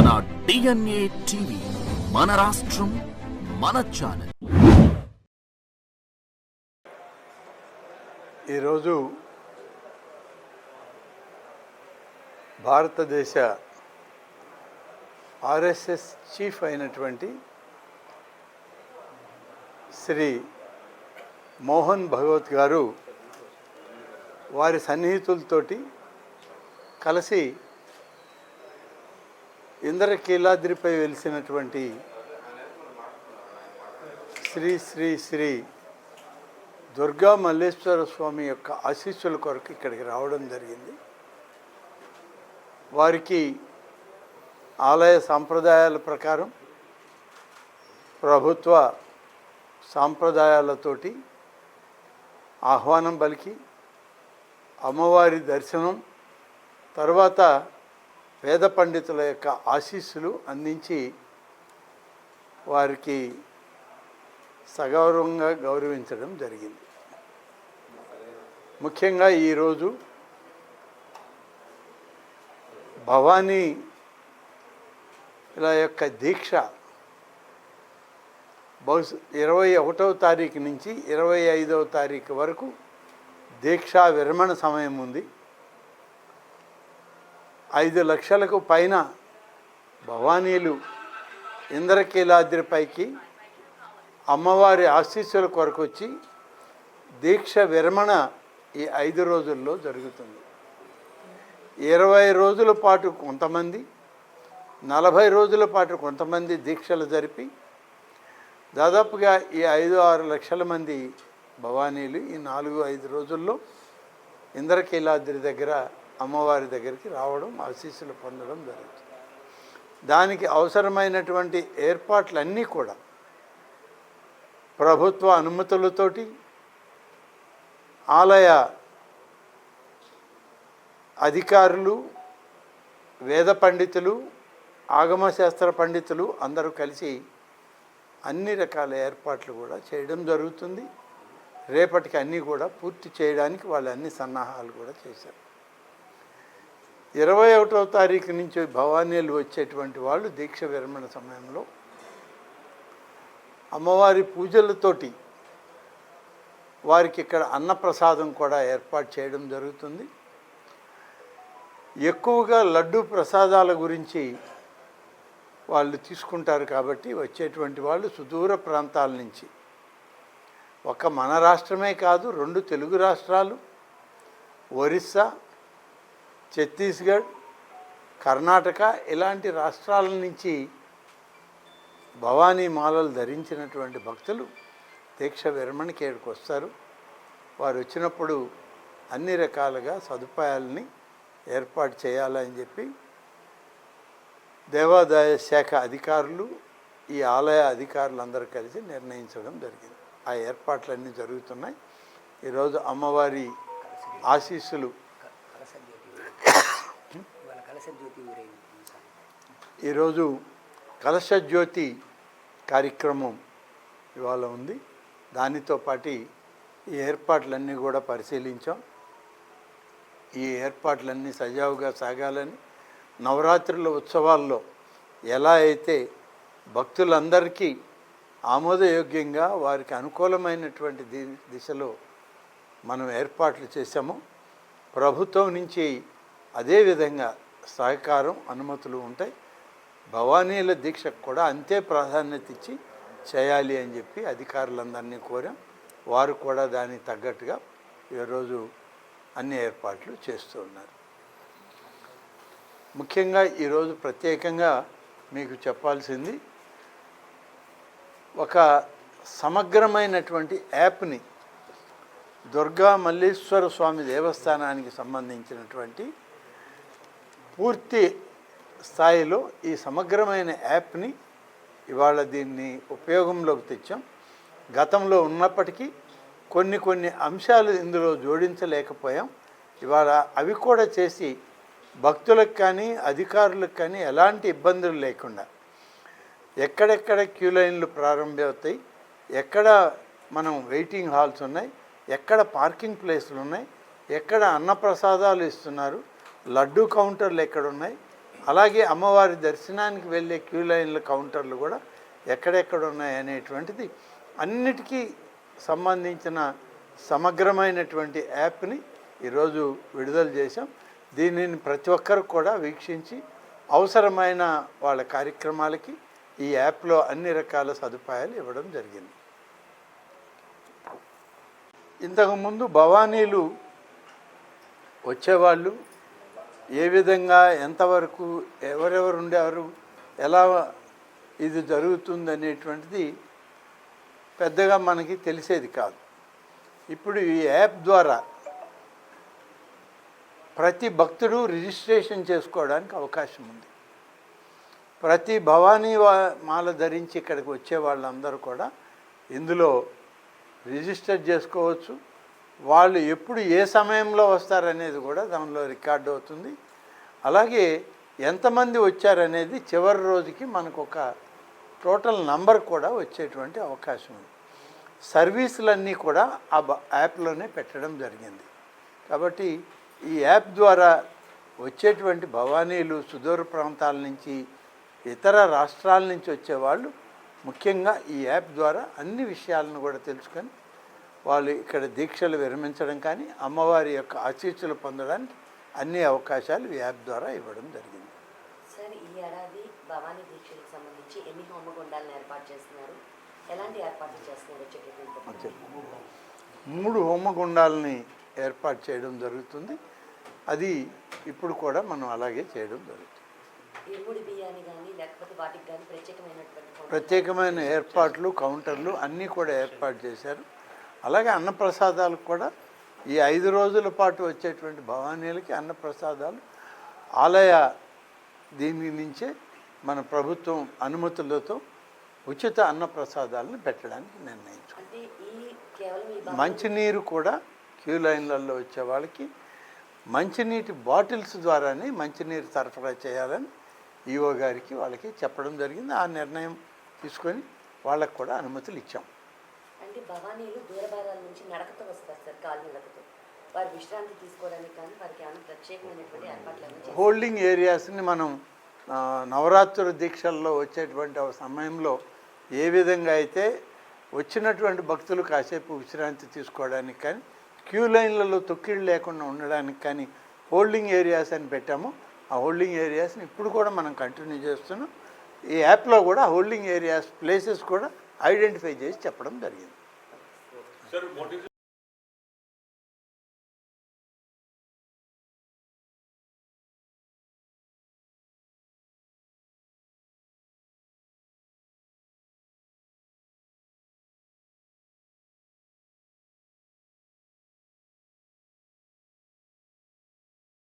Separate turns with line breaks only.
మన DNA TV, మన రాష్ట్రం, మన ఛానల్.
ఈరోజు భారతదేశ ఆర్ఎస్ఎస్ చీఫ్ అయినటువంటి శ్రీ మోహన్ భగవత్ గారు వారి సన్నిహితులతోటి కలిసి ఇంద్రకీలాద్రిపై వెలిసినటువంటి శ్రీ శ్రీ శ్రీ దుర్గా మల్లేశ్వర స్వామి యొక్క ఆశీస్సుల కొరకు ఇక్కడికి రావడం జరిగింది. వారికి ఆలయ సాంప్రదాయాల ప్రకారం ప్రభుత్వ సాంప్రదాయాలతోటి ఆహ్వానం పలికి అమ్మవారి దర్శనం తర్వాత వేద పండితుల యొక్క ఆశీస్సులు అందించి వారికి సగౌరవంగా గౌరవించడం జరిగింది. ముఖ్యంగా ఈరోజు భవానీ ఇలా యొక్క దీక్ష బహుశా 21వ తారీఖు నుంచి 25వ తారీఖు వరకు దీక్షా విరమణ సమయం ఉంది. 5 లక్షలకు పైన భవానీలు ఇంద్రకీలాద్రిపైకి అమ్మవారి ఆశీస్సుల కొరకు వచ్చి దీక్ష విరమణ ఈ 5 రోజుల్లో జరుగుతుంది. 20 రోజుల పాటు కొంతమంది, 40 రోజుల పాటు కొంతమంది దీక్షలు జరిపి దాదాపుగా ఈ 5-6 లక్షల మంది భవానీలు ఈ 4-5 రోజుల్లో ఇంద్రకీలాద్రి దగ్గర అమ్మవారి దగ్గరికి రావడం, ఆశీస్సులు పొందడం జరుగుతుంది. దానికి అవసరమైనటువంటి ఏర్పాట్లన్నీ కూడా ప్రభుత్వ అనుమతులతోటి ఆలయ అధికారులు, వేద పండితులు, ఆగమశాస్త్ర పండితులు అందరూ కలిసి అన్ని రకాల ఏర్పాట్లు కూడా చేయడం జరుగుతుంది. రేపటికి అన్నీ కూడా పూర్తి చేయడానికి వాళ్ళు అన్ని సన్నాహాలు కూడా చేశారు. 21వ తారీఖు నుంచి భవానీలు వచ్చేటువంటి వాళ్ళు దీక్ష విరమణ సమయంలో అమ్మవారి పూజలతోటి వారికి ఇక్కడ అన్నప్రసాదం కూడా ఏర్పాటు చేయడం జరుగుతుంది. ఎక్కువగా లడ్డు ప్రసాదాల గురించి వాళ్ళు తీసుకుంటారు కాబట్టి వచ్చేటువంటి వాళ్ళు సుదూర ప్రాంతాల నుంచి, ఒక మన రాష్ట్రమే కాదు 2 తెలుగు రాష్ట్రాలు, ఒరిస్సా, ఛత్తీస్గఢ్, కర్ణాటక ఇలాంటి రాష్ట్రాల నుంచి భవానీ మాలలు ధరించినటువంటి భక్తులు దీక్ష విరమణకి ఇక్కడికి వస్తారు. వారు వచ్చినప్పుడు అన్ని రకాలుగా సదుపాయాలని ఏర్పాటు చేయాలని చెప్పి దేవాదాయ శాఖ అధికారులు, ఈ ఆలయ అధికారులు అందరూ కలిసి నిర్ణయించడం జరిగింది. ఆ ఏర్పాట్లన్నీ జరుగుతున్నాయి. ఈరోజు అమ్మవారి ఆశీస్సులు, ఈరోజు కలశజ్యోతి కార్యక్రమం ఇవాళ ఉంది. దానితో పాటు ఈ ఏర్పాట్లన్నీ కూడా పరిశీలించాం. ఈ ఏర్పాట్లన్నీ సజావుగా సాగాలని, నవరాత్రుల ఉత్సవాల్లో ఎలా అయితే భక్తులందరికీ ఆమోదయోగ్యంగా వారికి అనుకూలమైనటువంటి దిశలో మనం ఏర్పాట్లు చేశామో ప్రభుత్వం నుంచి అదేవిధంగా సహకారం, అనుమతులు ఉంటాయి. భవానీల దీక్షకు కూడా అంతే ప్రాధాన్యత ఇచ్చి చేయాలి అని చెప్పి అధికారులందరినీ కోరాం. వారు కూడా దానికి తగ్గట్టుగా ఈరోజు అన్ని ఏర్పాట్లు చేస్తూ ఉన్నారు. ముఖ్యంగా ఈరోజు ప్రత్యేకంగా మీకు చెప్పాల్సింది, ఒక సమగ్రమైనటువంటి యాప్ని దుర్గా మల్లేశ్వర స్వామి దేవస్థానానికి సంబంధించినటువంటి పూర్తి స్థాయిలో ఈ సమగ్రమైన యాప్ని ఇవాళ దీన్ని ఉపయోగంలోకి తెచ్చాం. గతంలో ఉన్నప్పటికీ కొన్ని అంశాలు ఇందులో జోడించలేకపోయాం. ఇవాళ అవి కూడా చేసి భక్తులకు కానీ అధికారులకు కానీ ఎలాంటి ఇబ్బందులు లేకుండా ఎక్కడెక్కడ క్యూ లైన్లు ప్రారంభమవుతాయి, ఎక్కడ మనం వెయిటింగ్ హాల్స్ ఉన్నాయి, ఎక్కడ పార్కింగ్ ప్లేసులు ఉన్నాయి, ఎక్కడ అన్నప్రసాదాలు ఇస్తున్నారు, లడ్డూ కౌంటర్లు ఎక్కడున్నాయి, అలాగే అమ్మవారి దర్శనానికి వెళ్ళే క్యూ లైన్ల కౌంటర్లు కూడా ఎక్కడెక్కడ ఉన్నాయి అనేటువంటిది అన్నిటికీ సంబంధించిన సమగ్రమైనటువంటి యాప్ని ఈరోజు విడుదల చేశాం. దీనిని ప్రతి ఒక్కరు కూడా వీక్షించి అవసరమైన వాళ్ళ కార్యక్రమాలకి ఈ యాప్లో అన్ని రకాల సదుపాయాలు ఇవ్వడం జరిగింది. ఇంతకుముందు భవానీలు వచ్చేవాళ్ళు ఏ విధంగా ఎంతవరకు ఎవరెవరు ఉండేవారు, ఎలా ఇది జరుగుతుంది అనేటువంటిది పెద్దగా మనకి తెలిసేది కాదు. ఇప్పుడు ఈ యాప్ ద్వారా ప్రతి భక్తుడు రిజిస్ట్రేషన్ చేసుకోవడానికి అవకాశం ఉంది. ప్రతి భవానీ మాల ధరించి ఇక్కడికి వచ్చే వాళ్ళందరూ కూడా ఇందులో రిజిస్టర్ చేసుకోవచ్చు. వాళ్ళు ఎప్పుడు ఏ సమయంలో వస్తారనేది కూడా దానిలో రికార్డ్ అవుతుంది. అలాగే ఎంతమంది వచ్చారనేది చివరి రోజుకి మనకు ఒక టోటల్ నంబర్ కూడా వచ్చేటువంటి అవకాశం ఉంది. సర్వీసులన్నీ కూడా ఆ యాప్లోనే పెట్టడం జరిగింది. కాబట్టి ఈ యాప్ ద్వారా వచ్చేటువంటి భవానీలు సుదూర ప్రాంతాల నుంచి ఇతర రాష్ట్రాల నుంచి వచ్చేవాళ్ళు ముఖ్యంగా ఈ యాప్ ద్వారా అన్ని విషయాలను కూడా తెలుసుకొని వాళ్ళు ఇక్కడ దీక్షలు విరమించడం కానీ అమ్మవారి యొక్క ఆశీస్సులు పొందడానికి అన్ని అవకాశాలు ఈ యాప్ ద్వారా ఇవ్వడం జరిగింది.
సార్, ఈ ఏడాది భవానీ దీక్షలకు సంబంధించి ఎన్ని హోమగుండాలను ఏర్పాటు చేస్తున్నారు, ఎలాంటి ఏర్పాట్లు చేస్తున్నారు?
3 హోమగుండాలని ఏర్పాటు చేయడం జరుగుతుంది. అది ఇప్పుడు కూడా మనం అలాగే చేయడం జరుగుతుంది.
ఇరుముడి బియ్యాన్ని కానీ లేకపోతే వాటికి కానీ
ప్రత్యేకమైన ఏర్పాట్లు కౌంటర్లు అన్నీ కూడా ఏర్పాటు చేశారు. అలాగే అన్నప్రసాదాలకు కూడా ఈ 5 రోజుల పాటు వచ్చేటువంటి భవానీలకి అన్నప్రసాదాలు ఆలయ దీని నుంచే మన ప్రభుత్వం అనుమతులతో ఉచిత అన్నప్రసాదాలను పెట్టడానికి నిర్ణయించుకుంది. మంచినీరు కూడా క్యూ లైన్లలో వచ్చే వాళ్ళకి మంచినీటి బాటిల్స్ ద్వారానే మంచినీరు సరఫరా చేయాలని ఈఓ గారికి వాళ్ళకి చెప్పడం జరిగింది. ఆ నిర్ణయం తీసుకొని వాళ్ళకు కూడా అనుమతులు ఇచ్చాం.
అంటే భవానీలు దూరభారాల నుంచి నడకతో వస్తారు సార్, కాలినడకతో. వారి విశ్రాంతి తీసుకోవడానికి కానీ వారికి ఏమైనా ప్రత్యేకమైనటువంటి ఏర్పాట్లు
హోల్డింగ్ ఏరియాస్ని మనం నవరాత్రి దీక్షల్లో వచ్చేటువంటి సమయంలో ఏ విధంగా అయితే వచ్చినటువంటి భక్తులు కాసేపు విశ్రాంతి తీసుకోవడానికి కానీ క్యూ లైన్లలో తొక్కిళ్ళు లేకుండా ఉండడానికి కానీ హోల్డింగ్ ఏరియాస్ అని పెట్టాము. ఆ హోల్డింగ్ ఏరియాస్ని ఇప్పుడు కూడా మనం కంటిన్యూ చేస్తున్నాం. ఈ యాప్లో కూడా హోల్డింగ్ ఏరియాస్ ప్లేసెస్ కూడా ఐడెంటిఫై చేసి చెప్పడం జరిగింది.